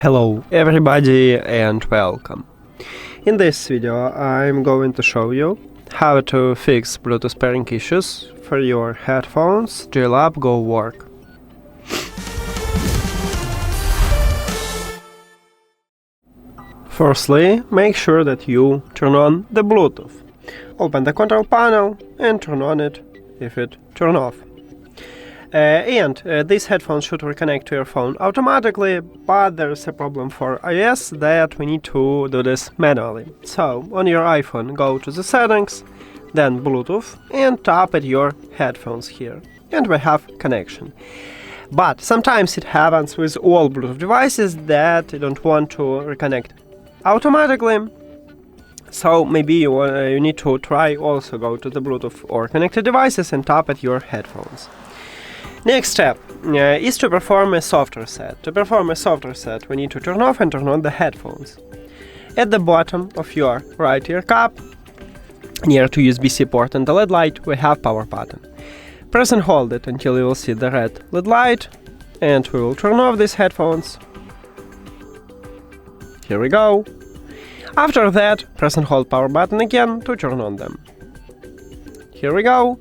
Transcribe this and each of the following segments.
Hello everybody and welcome. In this video I'm going to show you how to fix Bluetooth pairing issues for your headphones JLAB GOWORK. Firstly, make sure that you turn on the Bluetooth. Open the control panel and turn on it if it turns off. These headphones should reconnect to your phone automatically, but there's a problem for iOS that we need to do this manually. So, on your iPhone, go to the settings, then Bluetooth, and tap at your headphones here, and we have connection. But sometimes it happens with all Bluetooth devices that you don't want to reconnect automatically. So maybe you need to try also go to the Bluetooth or connected devices and tap at your headphones. Next step is to perform a soft reset. To perform a soft reset, we need to turn off and turn on the headphones. At the bottom of your right ear cup, near to USB-C port and the LED light, we have power button. Press and hold it until you will see the red LED light, and we will turn off these headphones. Here we go. After that, press and hold power button again to turn on them. Here we go.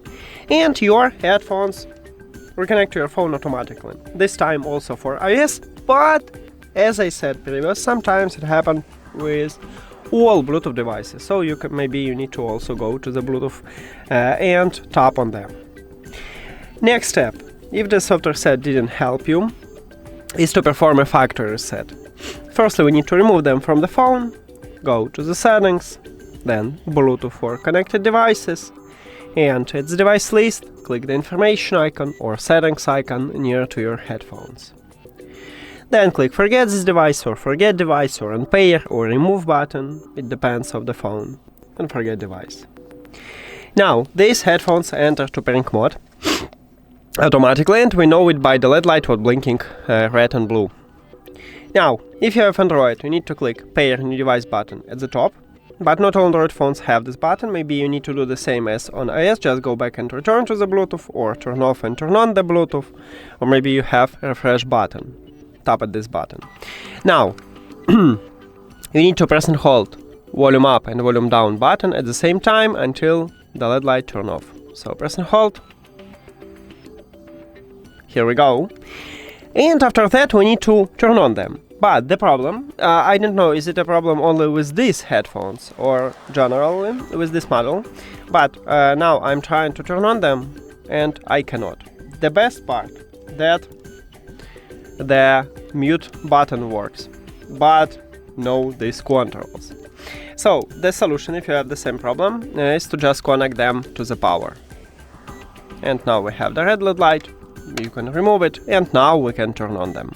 And your headphones reconnect to your phone automatically. This time also for iOS, but as I said previously, sometimes it happens with all Bluetooth devices. So maybe you need to also go to the Bluetooth and tap on them. Next step, if the software reset didn't help you, is to perform a factory reset. Firstly, we need to remove them from the phone, go to the settings, then Bluetooth for connected devices, and at the device list, click the information icon or settings icon near to your headphones. Then click forget this device or forget device or unpair or remove button, it depends on the phone, and forget device. Now, these headphones enter to pairing mode automatically, and we know it by the LED light was blinking red and blue. Now, if you have Android, you need to click pair new device button at the top. But not all Android phones have this button. Maybe you need to do the same as on iOS, just go back and return to the Bluetooth, or turn off and turn on the Bluetooth, or maybe you have a refresh button. Tap at this button. Now, you need to press and hold volume up and volume down button at the same time until the LED light turn off. So press and hold. Here we go. And after that we need to turn on them. But the problem, I don't know, is it a problem only with these headphones or generally with this model, but now I'm trying to turn on them and I cannot. The best part, that the mute button works, but no these controls. So the solution, if you have the same problem, is to just connect them to the power. And now we have the red LED light, you can remove it, and now we can turn on them.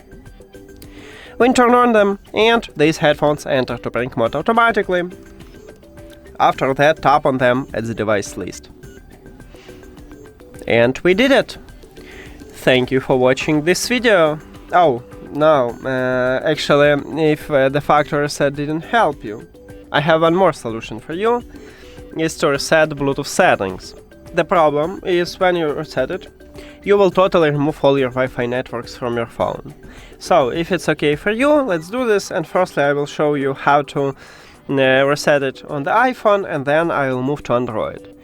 We turn on them, and these headphones enter to pairing mode automatically. After that, tap on them at the device list. And we did it! Thank you for watching this video. Oh, no, actually, if the factory reset didn't help you, I have one more solution for you, is to reset Bluetooth settings. The problem is when you reset it, you will totally remove all your Wi-Fi networks from your phone. So, if it's okay for you, let's do this, and firstly I will show you how to reset it on the iPhone, and then I will move to Android.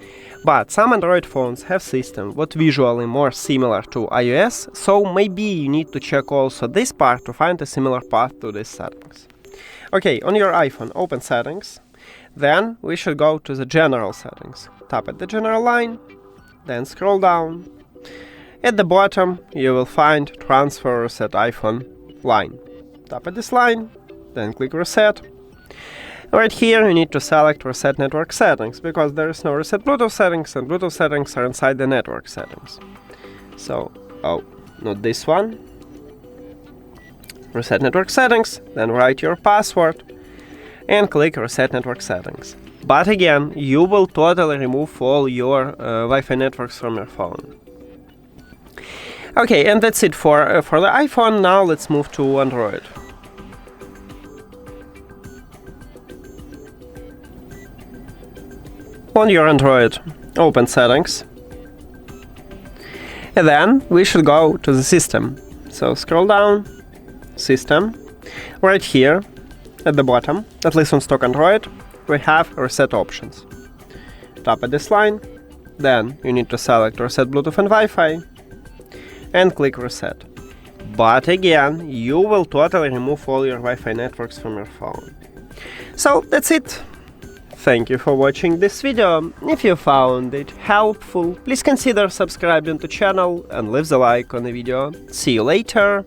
But some Android phones have systems what visually more similar to iOS, so maybe you need to check also this part to find a similar path to these settings. Okay, on your iPhone, open settings, then we should go to the general settings. Tap at the general line, then scroll down. At the bottom, you will find Transfer Reset iPhone line. Tap at this line, then click Reset. Right here, you need to select Reset Network Settings, because there is no Reset Bluetooth settings, and Bluetooth settings are inside the network settings. So, not this one. Reset Network Settings, then write your password, and click Reset Network Settings. But again, you will totally remove all your Wi-Fi networks from your phone. Okay, and that's it for the iPhone. Now let's move to Android. On your Android, open settings. And then we should go to the system. So scroll down, system. Right here, at the bottom, at least on stock Android, we have reset options. Tap at this line, then you need to select Reset Bluetooth and Wi-Fi, and click Reset. But again, you will totally remove all your Wi-Fi networks from your phone. So that's it. Thank you for watching this video. If you found it helpful, please consider subscribing to the channel and leave the like on the video. See you later!